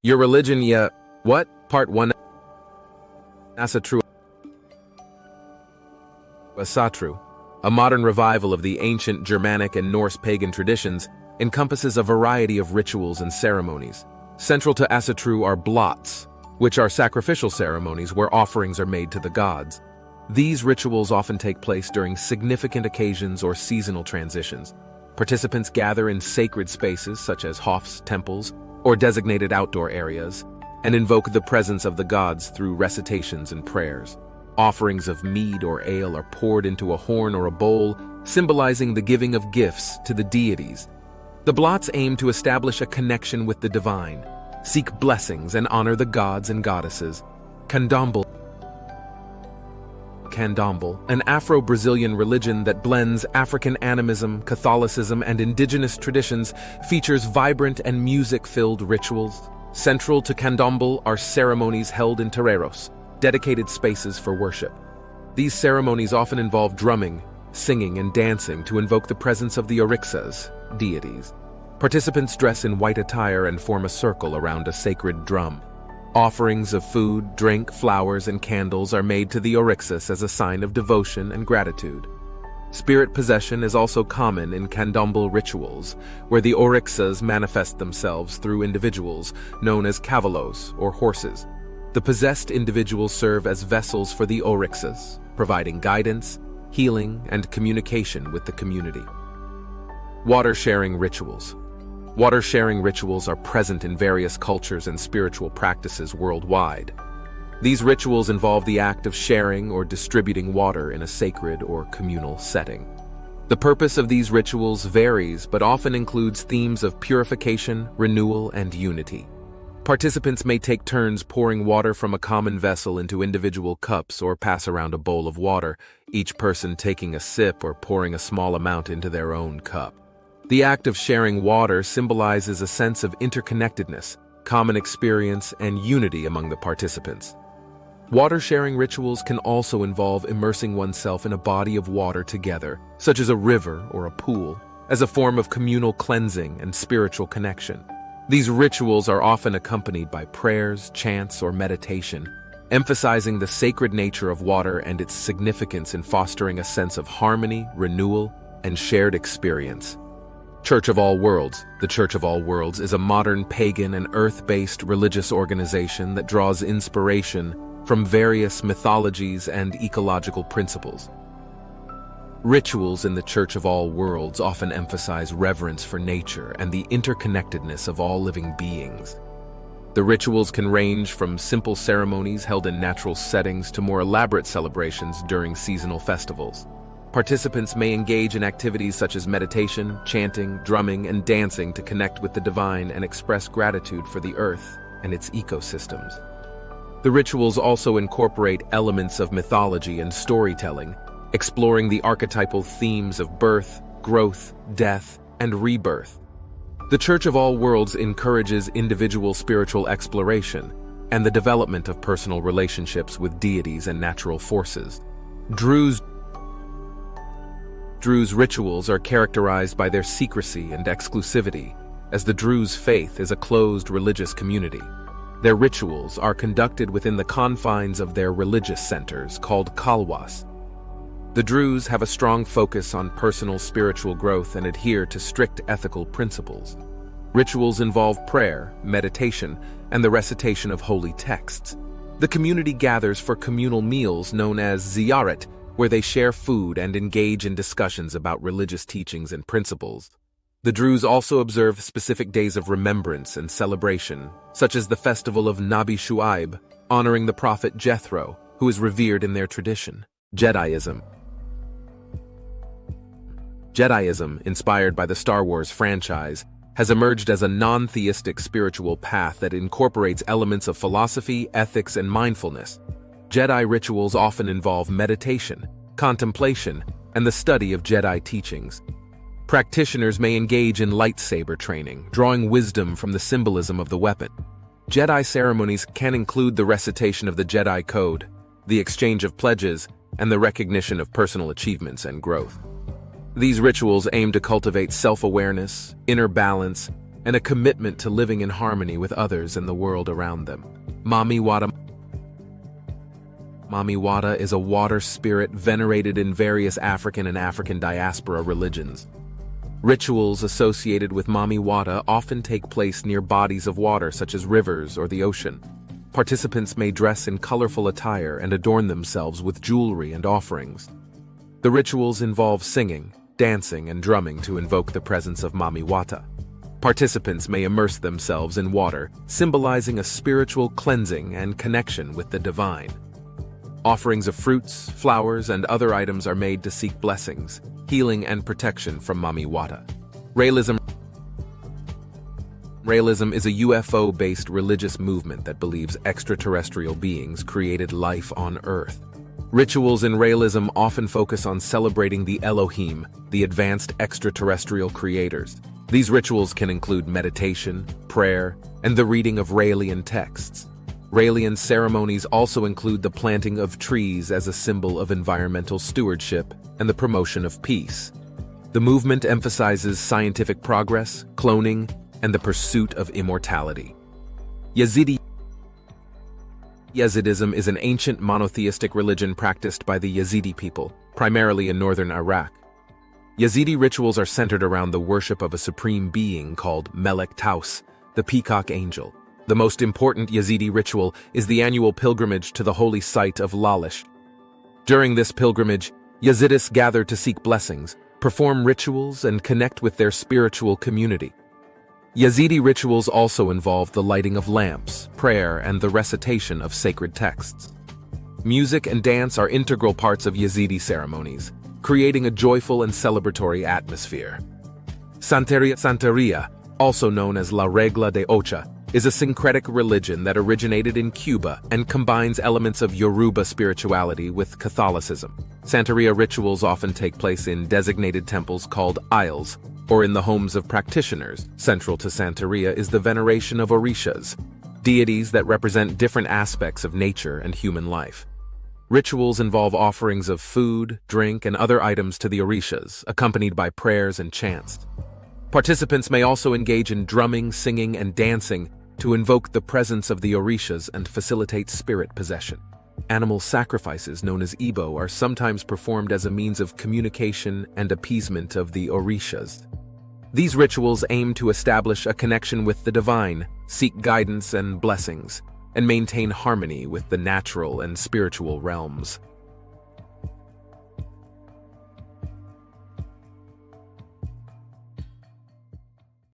Your religion, yeah. What? Part 1. Asatru. Asatru, a modern revival of the ancient Germanic and Norse pagan traditions, encompasses a variety of rituals and ceremonies. Central to Asatru are blots, which are sacrificial ceremonies where offerings are made to the gods. These rituals often take place during significant occasions or seasonal transitions. Participants gather in sacred spaces such as hofs, temples, or designated outdoor areas, and invoke the presence of the gods through recitations and prayers. Offerings of mead or ale are poured into a horn or a bowl, symbolizing the giving of gifts to the deities. The blots aim to establish a connection with the divine, seek blessings, and honor the gods and goddesses. Candomblé, an Afro-Brazilian religion that blends African animism, Catholicism, and indigenous traditions, features vibrant and music-filled rituals. Central to Candomblé are ceremonies held in terreiros, dedicated spaces for worship. These ceremonies often involve drumming, singing, and dancing to invoke the presence of the orixás, deities. Participants dress in white attire and form a circle around a sacred drum. Offerings of food, drink, flowers, and candles are made to the orixás as a sign of devotion and gratitude. Spirit possession is also common in Candomblé rituals, where the orixás manifest themselves through individuals known as cavalos, or horses. The possessed individuals serve as vessels for the orixás, providing guidance, healing, and communication with the community. Water-sharing rituals. Water-sharing rituals are present in various cultures and spiritual practices worldwide. These rituals involve the act of sharing or distributing water in a sacred or communal setting. The purpose of these rituals varies but often includes themes of purification, renewal, and unity. Participants may take turns pouring water from a common vessel into individual cups or pass around a bowl of water, each person taking a sip or pouring a small amount into their own cup. The act of sharing water symbolizes a sense of interconnectedness, common experience, and unity among the participants. Water-sharing rituals can also involve immersing oneself in a body of water together, such as a river or a pool, as a form of communal cleansing and spiritual connection. These rituals are often accompanied by prayers, chants, or meditation, emphasizing the sacred nature of water and its significance in fostering a sense of harmony, renewal, and shared experience. Church of All Worlds. The Church of All Worlds is a modern pagan and earth-based religious organization that draws inspiration from various mythologies and ecological principles. Rituals in the Church of All Worlds often emphasize reverence for nature and the interconnectedness of all living beings. The rituals can range from simple ceremonies held in natural settings to more elaborate celebrations during seasonal festivals. Participants may engage in activities such as meditation, chanting, drumming, and dancing to connect with the divine and express gratitude for the earth and its ecosystems. The rituals also incorporate elements of mythology and storytelling, exploring the archetypal themes of birth, growth, death, and rebirth. The Church of All Worlds encourages individual spiritual exploration and the development of personal relationships with deities and natural forces. Druze rituals are characterized by their secrecy and exclusivity, as the Druze faith is a closed religious community. Their rituals are conducted within the confines of their religious centers, called khalwas. The Druze have a strong focus on personal spiritual growth and adhere to strict ethical principles. Rituals involve prayer, meditation, and the recitation of holy texts. The community gathers for communal meals known as ziyaret, where they share food and engage in discussions about religious teachings and principles. The Druze also observe specific days of remembrance and celebration, such as the festival of Nabi Shu'aib, honoring the prophet Jethro, who is revered in their tradition. Judaism, inspired by the Star Wars franchise, has emerged as a non-theistic spiritual path that incorporates elements of philosophy, ethics, and mindfulness. Jedi rituals often involve meditation, contemplation, and the study of Jedi teachings. Practitioners may engage in lightsaber training, drawing wisdom from the symbolism of the weapon. Jedi ceremonies can include the recitation of the Jedi Code, the exchange of pledges, and the recognition of personal achievements and growth. These rituals aim to cultivate self-awareness, inner balance, and a commitment to living in harmony with others and the world around them. Mami Wata is a water spirit venerated in various African and African diaspora religions. Rituals associated with Mami Wata often take place near bodies of water such as rivers or the ocean. Participants may dress in colorful attire and adorn themselves with jewelry and offerings. The rituals involve singing, dancing, and drumming to invoke the presence of Mami Wata. Participants may immerse themselves in water, symbolizing a spiritual cleansing and connection with the divine. Offerings of fruits, flowers, and other items are made to seek blessings, healing, and protection from Mami Wata. Raelism is a UFO-based religious movement that believes extraterrestrial beings created life on Earth. Rituals in Raelism often focus on celebrating the Elohim, the advanced extraterrestrial creators. These rituals can include meditation, prayer, and the reading of Raelian texts. Raelian ceremonies also include the planting of trees as a symbol of environmental stewardship and the promotion of peace. The movement emphasizes scientific progress, cloning, and the pursuit of immortality. Yazidism is an ancient monotheistic religion practiced by the Yazidi people, primarily in northern Iraq. Yazidi rituals are centered around the worship of a supreme being called Melek Taus, the peacock angel. The most important Yazidi ritual is the annual pilgrimage to the holy site of Lalish. During this pilgrimage, Yazidis gather to seek blessings, perform rituals, and connect with their spiritual community. Yazidi rituals also involve the lighting of lamps, prayer, and the recitation of sacred texts. Music and dance are integral parts of Yazidi ceremonies, creating a joyful and celebratory atmosphere. Santeria, also known as La Regla de Ocha, is a syncretic religion that originated in Cuba and combines elements of Yoruba spirituality with Catholicism. Santeria rituals often take place in designated temples called aisles, or in the homes of practitioners. Central to Santeria is the veneration of orishas, deities that represent different aspects of nature and human life. Rituals involve offerings of food, drink, and other items to the orishas, accompanied by prayers and chants. Participants may also engage in drumming, singing, and dancing to invoke the presence of the orishas and facilitate spirit possession. Animal sacrifices, known as Igbo, are sometimes performed as a means of communication and appeasement of the orishas. These rituals aim to establish a connection with the divine, seek guidance and blessings, and maintain harmony with the natural and spiritual realms.